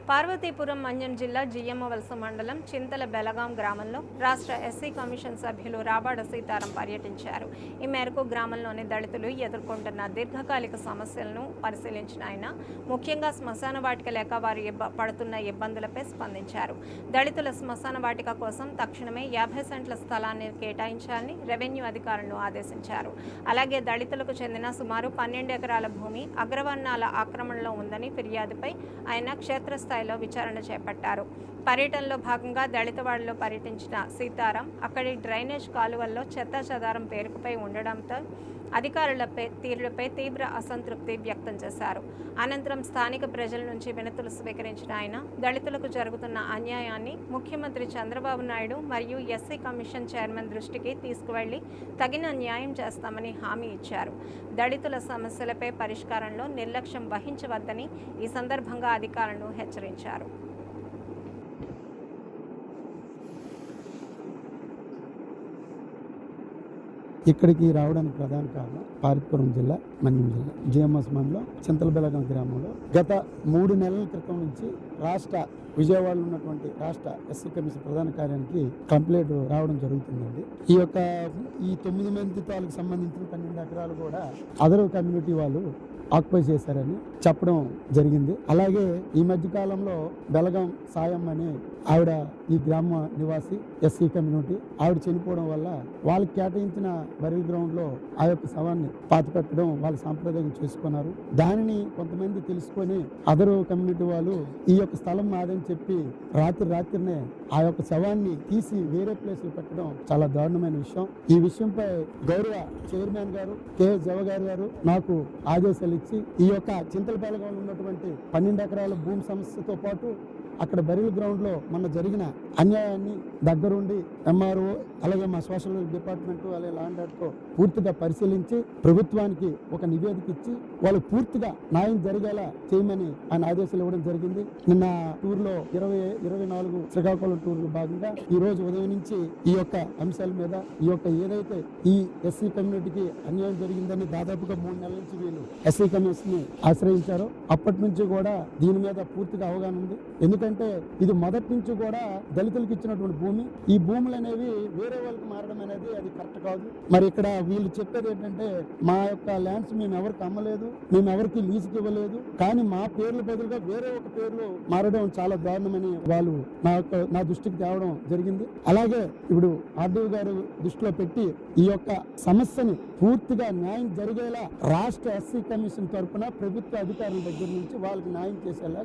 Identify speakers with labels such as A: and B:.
A: పార్వతీపురం మన్యం జిల్లా జియ్యమ్మవలస మండలం చింతల బెలగాం గ్రామంలో రాష్ట్ర ఎస్సీ కమిషన్ సభ్యులు రాబాడ సీతారాం పర్యటించారు. ఈ మేరకు గ్రామంలోని దళితులు ఎదుర్కొంటున్న దీర్ఘకాలిక సమస్యలను పరిశీలించిన ఆయన ముఖ్యంగా శ్మశాన వాటిక లేక వారు పడుతున్న ఇబ్బందులపై స్పందించారు. దళితుల శ్మశాన వాటిక కోసం తక్షణమే 50 సెంట్ల స్థలాన్ని కేటాయించాలని రెవెన్యూ అధికారులను ఆదేశించారు. అలాగే దళితులకు చెందిన సుమారు 12 ఎకరాల భూమి అగ్రవర్ణాల ఆక్రమణలో ఉందని ఫిర్యాదుపై ఆయన క్షేత్రస్థాయి విచారణ చేపట్టారు. పర్యటనలో భాగంగా దళితవాడలో పర్యటించిన సీతారాం అక్కడి డ్రైనేజ్ కాలువల్లో చెత్తా చెదారం పేరుకుపై ఉండడంతో అధికారులపై తీరుపై తీవ్ర అసంతృప్తి వ్యక్తం చేశారు. అనంతరం స్థానిక ప్రజల నుంచి వినతులు స్వీకరించిన ఆయన దళితులకు జరుగుతున్న అన్యాయాన్ని ముఖ్యమంత్రి చంద్రబాబు నాయుడు మరియు ఎస్సీ కమిషన్ చైర్మన్ దృష్టికి తీసుకువెళ్లి తగిన న్యాయం చేస్తామని హామీ ఇచ్చారు. దళితుల సమస్యలపై పరిష్కారంలో నిర్లక్ష్యం వహించవద్దని ఈ సందర్భంగా అధికారులను హెచ్చరించారు.
B: ఇక్కడికి రావడానికి ప్రధాన కారణం పార్వతీపురం జిల్లా మన్యం జిల్లా జిఎంఎస్ మండలం చింతల బెలగాం గ్రామంలో గత 3 నెలల క్రితం నుంచి విజయవాడలో ఉన్నటువంటి రాష్ట్ర ఎస్సీ కమిషన్ ప్రధాన కార్యానికి కంప్లైంట్ రావడం జరుగుతుందండి. ఈ 9 మంది తాలకు సంబంధించిన 12 ఎకరాలు కూడా అదర్ కమ్యూనిటీ వాళ్ళు ఆక్యుపై చేశారని చెప్పడం జరిగింది. అలాగే ఈ మధ్య కాలంలో బెలగాం సాయం అనే ఆవిడ ఈ గ్రామ నివాసి ఎస్సీ కమ్యూనిటీ ఆవిడ చనిపోవడం వల్ల వాళ్ళకి కేటాయించిన బరిల్ గ్రౌండ్ లో ఆ యొక్క శవాన్ని పాతిపెట్టడం వాళ్ళు సాంప్రదాయం చేసుకున్నారు. దానిని కొంతమంది తెలుసుకొని అదర్ కమ్యూనిటీ వాళ్ళు ఈ యొక్క స్థలం మాదని చెప్పి రాత్రినే ఆ యొక్క శవాన్ని తీసి వేరే ప్లేస్ లో పెట్టడం చాలా దారుణమైన విషయం. ఈ విషయంపై గౌరవ చైర్మన్ గారు కె జవగారి గారు నాకు ఆదేశాలు ఇచ్చి ఈ యొక్క చింతల బెలగాంలో ఉన్నటువంటి 12 ఎకరాల భూమి సమస్యతో పాటు అక్కడ బరిల్ గ్రౌండ్ లో మొన్న జరిగిన అన్యాయాన్ని దగ్గరుండి ఎంఆర్ఓ అలాగే మా సోషల్ డిపార్ట్మెంట్ అలాగే ల్యాండ్ ఆర్డర్తో పూర్తిగా పరిశీలించి ప్రభుత్వానికి ఒక నివేదిక ఇచ్చి వాళ్ళు పూర్తిగా న్యాయం జరిగేలా చేయమని ఆయన ఆదేశాలు ఇవ్వడం జరిగింది. నిన్న టూర్ లో 24 శ్రీకాకుళం టూర్ లో భాగంగా ఈ రోజు ఉదయం నుంచి ఈ యొక్క అంశాల మీద ఈ యొక్క ఏదైతే ఈ ఎస్సీ కమ్యూనిటీకి అన్యాయం జరిగిందని దాదాపుగా 3 నెలల నుంచి వీళ్ళు ఎస్సీ కమిషన్ ని ఆశ్రయించారు. అప్పటి నుంచి కూడా దీని మీద పూర్తిగా అవగాహన ఉంది. ఎందుకంటే ఇది మొదటి నుంచి కూడా దళితులకు ఇచ్చినటువంటి భూమి, ఈ భూములు అనేవి వేరే వాళ్ళకి మారడం అనేది అది కరెక్ట్ కాదు. మరి ఇక్కడ వీళ్ళు చెప్పేది ఏంటంటే మా యొక్క ల్యాండ్స్ మేము ఎవరికి అమ్మలేదు, మేము ఎవరికి లీజుకి ఇవ్వలేదు, కానీ మా పేర్ల బదులుగా వేరే ఒక పేర్లు మారడం చాలా దారుణమని వాళ్ళు నా దృష్టికి తేవడం జరిగింది. అలాగే ఇప్పుడు ఆర్డీఓ గారు దృష్టిలో పెట్టి ఈ యొక్క సమస్యని పూర్తిగా న్యాయం జరిగేలా రాష్ట్ర ఎస్సీ కమిషన్ తరఫున ప్రభుత్వ అధికారుల దగ్గర నుంచి వాళ్ళకి న్యాయం చేసేలా